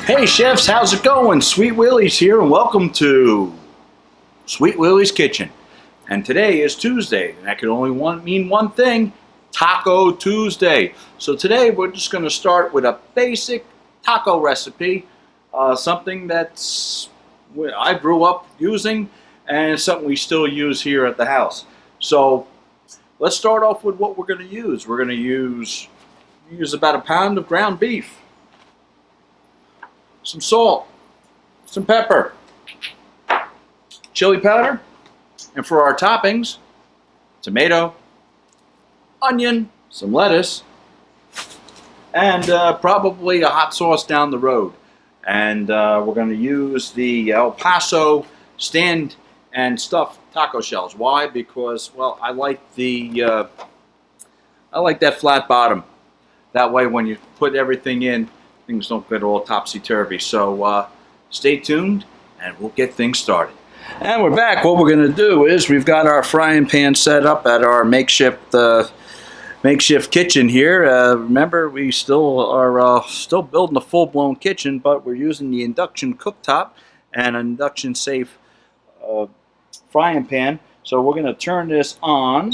Hey chefs, how's it going? Sweet Willy's here and welcome to Sweet Willy's Kitchen. And today is Tuesday, and that can only mean one thing, Taco Tuesday. So today we're just going to start with a basic taco recipe, something that's I grew up using and something we still use here at the house. So let's start off with what we're going to use. We're going to use about a pound of ground beef, some salt, some pepper, chili powder, and for our toppings, tomato, onion, some lettuce, and probably a hot sauce down the road. And we're going to use the El Paso stand and stuffed taco shells. Why? Because, well, I like that flat bottom. That way when you put everything in, things don't get all topsy-turvy. So stay tuned and we'll get things started. And we're back. What we're going to do is we've got our frying pan set up at our makeshift kitchen here. Remember, we still are still building a full-blown kitchen, but we're using the induction cooktop and an induction safe frying pan. So we're going to turn this on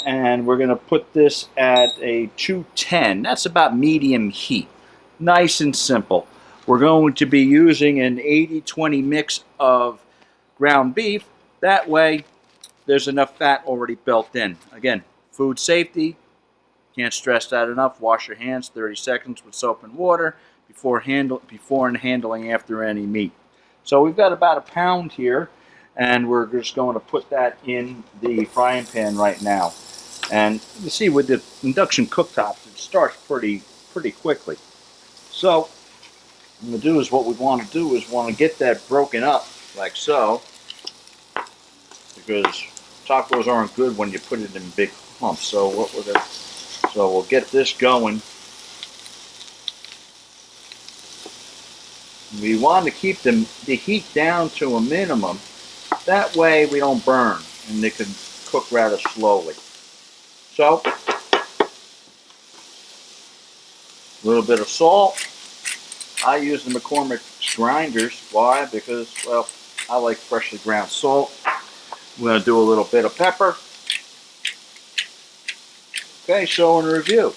and we're going to put this at a 210. That's about medium heat. Nice and simple. We're going to be using an 80-20 mix of ground beef. That way there's enough fat already built in. Again, food safety, can't stress that enough. Wash your hands 30 seconds with soap and water before and handling after any meat. So we've got about a pound here, and we're just going to put that in the frying pan right now. And you see with the induction cooktops, it starts pretty quickly. So what I'm going to do is what we want to do is want to get that broken up like so, because tacos aren't good when you put it in big clumps. So we'll get this going. We want to keep the heat down to a minimum. That way we don't burn and they can cook rather slowly. So a little bit of salt. I use the McCormick's grinders. Why? Because, well, I like freshly ground salt. I'm going to do a little bit of pepper. Okay, so in review,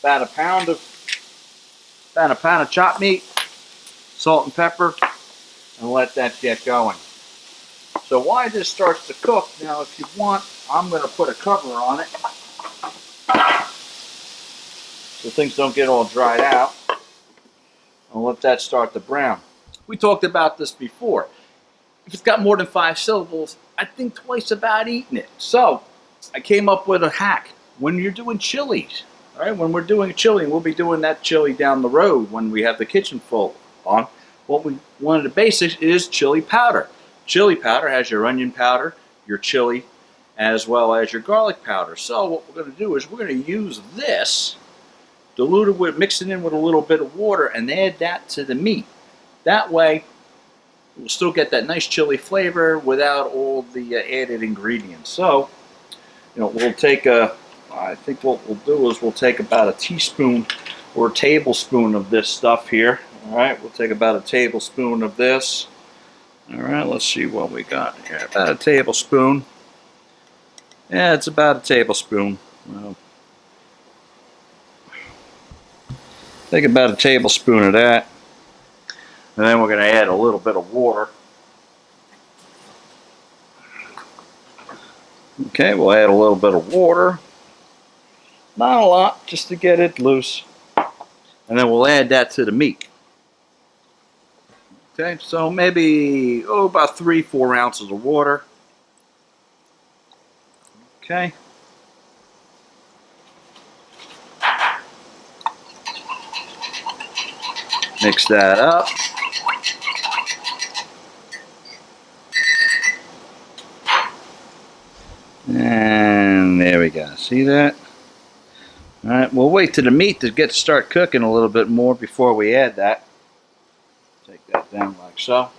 about a pound of chopped meat, salt and pepper, and let that get going. So while this starts to cook, now if you want, I'm going to put a cover on it so things don't get all dried out. I'll let that start to brown. We talked about this before. If it's got more than 5 syllables, I think twice about eating it. So I came up with a hack. When you're doing chilies, all right, when we're doing chili, and we'll be doing that chili down the road when we have the kitchen full on, one of the basics is chili powder. Chili powder has your onion powder, your chili, as well as your garlic powder. So what we're going to do is we're going to use this, dilute it with, mix it in with a little bit of water, and add that to the meat. That way, we'll still get that nice chili flavor without all the added ingredients. So, we'll take I think what we'll do is we'll take about a teaspoon or a tablespoon of this stuff here. All right, we'll take about a tablespoon of this. All right, let's see what we got here. About a tablespoon. Yeah, it's about a tablespoon. Well, take about a tablespoon of that. And then we're going to add a little bit of water. Okay, we'll add a little bit of water. Not a lot, just to get it loose. And then we'll add that to the meat. Okay, so maybe, about 3-4 ounces of water. Okay. Mix that up. And there we go. See that? All right, we'll wait till the meat to start cooking a little bit more before we add that. Take that down like so.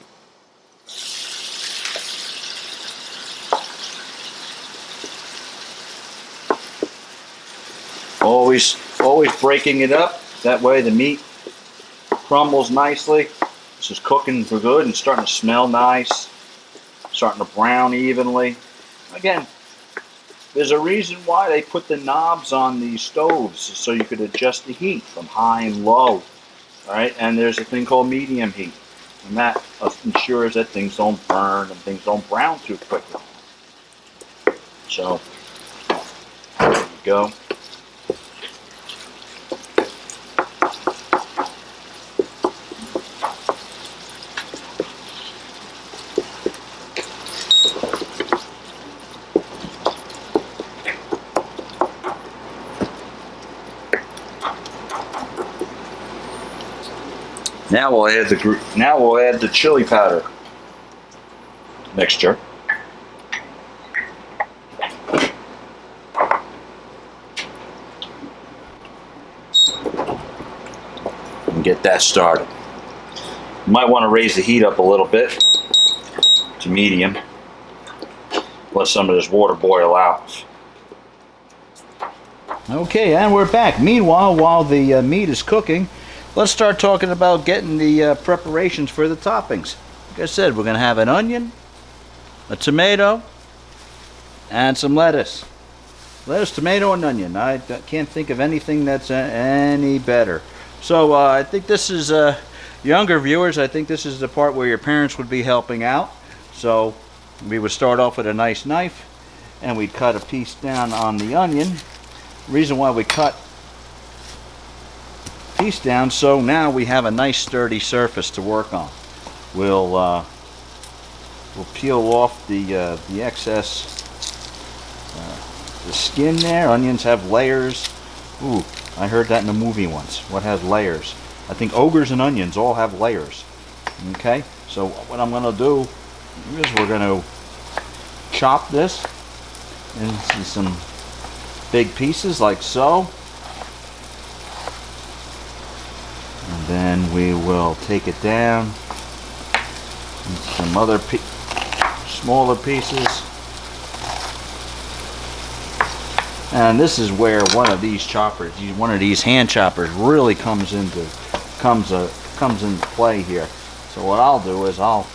Always breaking it up. That way the meat crumbles nicely. This is cooking for good and starting to smell nice. Starting to brown evenly. Again, there's a reason why they put the knobs on these stoves, so you could adjust the heat from high and low. Alright, and there's a thing called medium heat. And that ensures that things don't burn and things don't brown too quickly. So, there you go. Now we'll add the chili powder mixture. And get that started. You might want to raise the heat up a little bit to medium. Let some of this water boil out. Okay, and we're back. Meanwhile, while the meat is cooking, let's start talking about getting the preparations for the toppings. Like I said, we're going to have an onion, a tomato, and some lettuce. Lettuce, tomato, and onion. I can't think of anything that's any better. So I think this is, younger viewers, I think this is the part where your parents would be helping out. So we would start off with a nice knife, and we'd cut a piece down on the onion. The reason why we cut piece down, so now we have a nice sturdy surface to work on. We'll peel off the excess, the skin there. Onions have layers. Ooh, I heard that in a movie once. What has layers? I think ogres and onions all have layers. Okay, so what I'm going to do is we're going to chop this into some big pieces like so. And then we will take it down into some other smaller pieces. And this is where one of these choppers, one of these hand choppers, really comes into play here. So what I'll do is I'll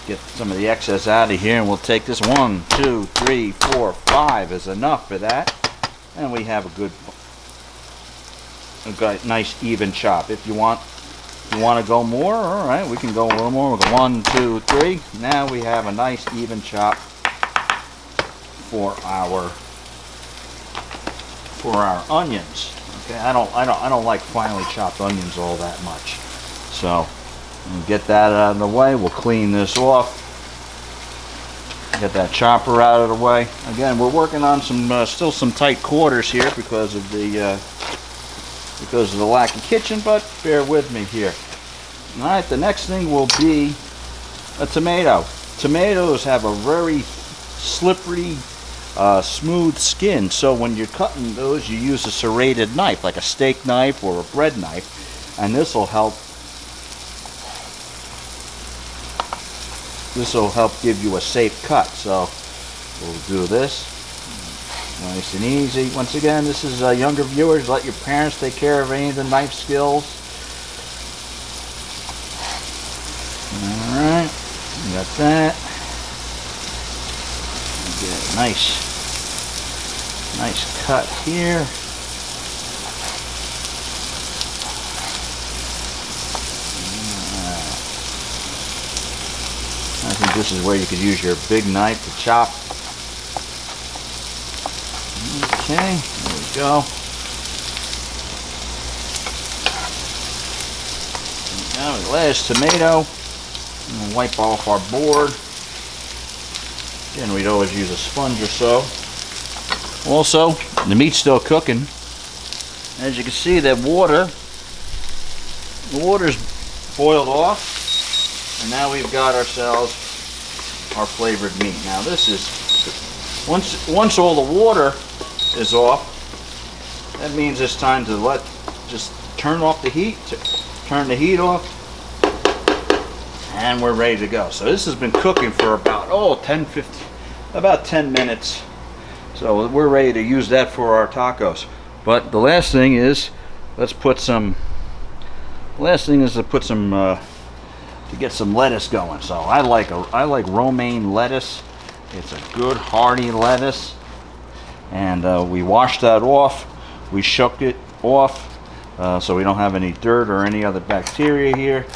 get some of the excess out of here, and we'll take this 1, 2, 3, 4, 5 is enough for that, and we have a nice even chop. If you want to go more, all right, we can go a little more. We'll go 1, 2, 3. Now we have a nice even chop for our onions. Okay, I don't like finely chopped onions all that much. So we'll get that out of the way. We'll clean this off. Get that chopper out of the way. Again, we're working on still some tight quarters here because of the lack of kitchen, but bear with me here. All right, the next thing will be a tomato. Tomatoes have a very slippery, smooth skin, so when you're cutting those, you use a serrated knife, like a steak knife or a bread knife, and this will help give you a safe cut. So we'll do this nice and easy. Once again, this is younger viewers. Let your parents take care of any of the knife skills. Alright, we got that. Get a nice cut here. I think this is where you could use your big knife to chop. Okay, there we go. Now the last tomato. We'll wipe off our board. Again, we'd always use a sponge or so. Also, the meat's still cooking. As you can see, the water's boiled off. And now we've got ourselves our flavored meat. Now this is, once all the water is off, that means it's time to just turn off the heat, turn the heat off, and we're ready to go. So this has been cooking for about, 10 minutes. So we're ready to use that for our tacos. But the last thing is, let's put some last thing is to put some to get some lettuce going. So I like romaine lettuce. It's a good hearty lettuce, and we washed that off. We shook it off so we don't have any dirt or any other bacteria here,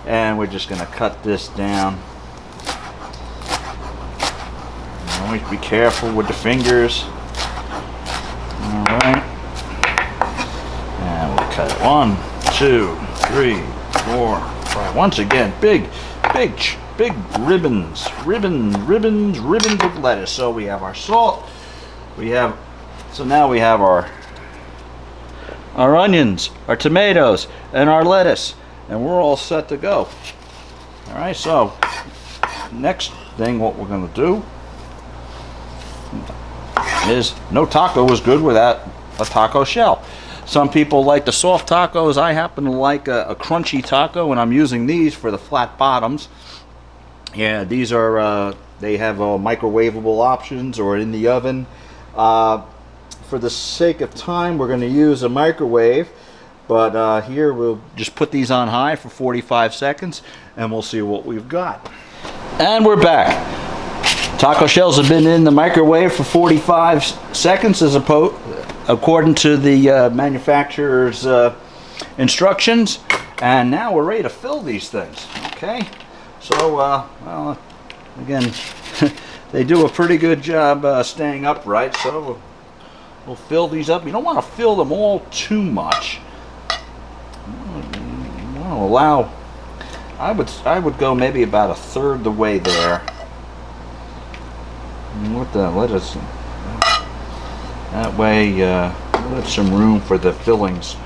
and we're just going to cut this down. Always be careful with the fingers. All right, and we'll cut it 1, 2, 3, 4, 5. Once again, big ribbons of lettuce. So we have our salt. So now we have our onions, our tomatoes, and our lettuce, and we're all set to go. All right. So next thing, what we're going to do is, no taco is good without a taco shell. Some people like the soft tacos. I happen to like a crunchy taco, and I'm using these for the flat bottoms. Yeah, these are they have microwavable options or in the oven. For the sake of time, we're going to use a microwave, but here we'll just put these on high for 45 seconds, and we'll see what we've got. And we're back. Taco shells have been in the microwave for 45 seconds according to the manufacturer's instructions, and now we're ready to fill these things. Okay, so well, again, they do a pretty good job staying upright, so we'll fill these up. You don't want to fill them all too much. You want to allow, I would go maybe about 1/3 the way there. With the lettuce, that way let some room for the fillings.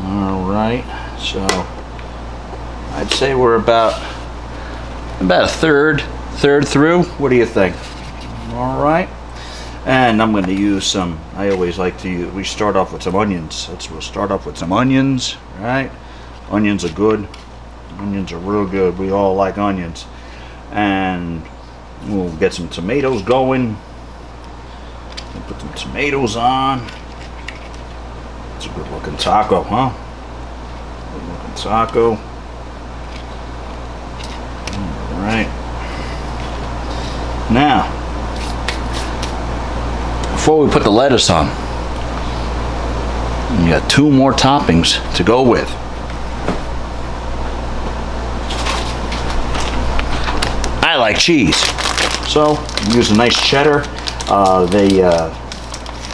All right, so I'd say we're about 1/3 through. What do you think? All right, and I'm going to use some. I always like to use. We start off with some onions. We'll start off with some onions. Right, onions are good. Onions are real good. We all like onions, and we'll get some tomatoes going. We'll put some tomatoes on. It's a good looking taco, huh? Good looking taco. Alright. Now, before we put the lettuce on, we got 2 more toppings to go with. I like cheese. So use a nice cheddar.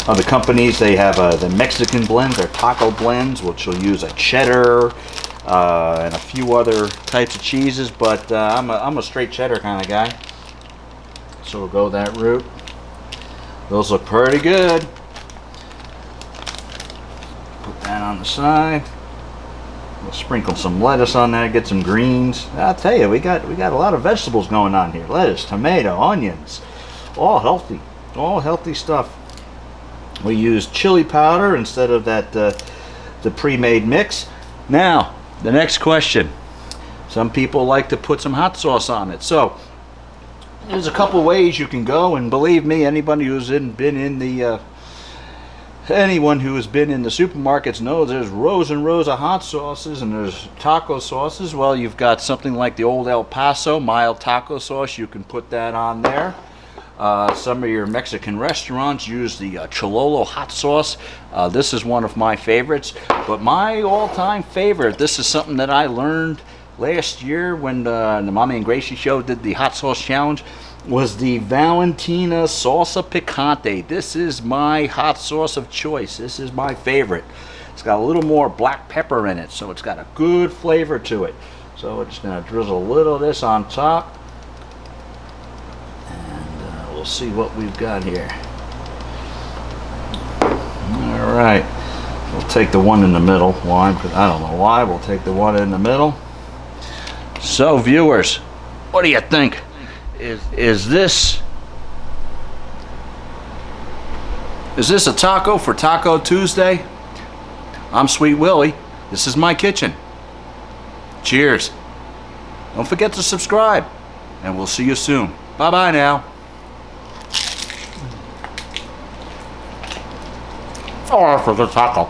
Other companies, they have the Mexican blends, their taco blends, which will use a cheddar and a few other types of cheeses. But I'm a straight cheddar kind of guy, so we'll go that route. Those look pretty good. Put that on the side. We'll sprinkle some lettuce on there, get some greens. I'll tell you, we got a lot of vegetables going on here. Lettuce, tomato, onions, all healthy stuff. We use chili powder instead of that the pre-made mix. Now, the next question. Some people like to put some hot sauce on it. So there's a couple ways you can go, and believe me, anybody who's anyone who has been in the supermarkets knows there's rows and rows of hot sauces, and there's taco sauces. Well, you've got something like the old El Paso mild taco sauce. You can put that on there. Some of your Mexican restaurants use the Chololo hot sauce. This is one of my favorites, but my all-time favorite, this is something that I learned last year when the Mommy and Gracie Show did the hot sauce challenge, was the Valentina Salsa Picante. This is my hot sauce of choice. This is my favorite. It's got a little more black pepper in it, so it's got a good flavor to it. So we're just going to drizzle a little of this on top, and we'll see what we've got here. All right, we'll take the one in the middle. Why? I don't know why. We'll take the one in the middle. So viewers, what do you think? Is this a taco for Taco Tuesday? I'm Sweet Willy. This is my kitchen. Cheers. Don't forget to subscribe, and we'll see you soon. Bye-bye now. Oh, for the taco.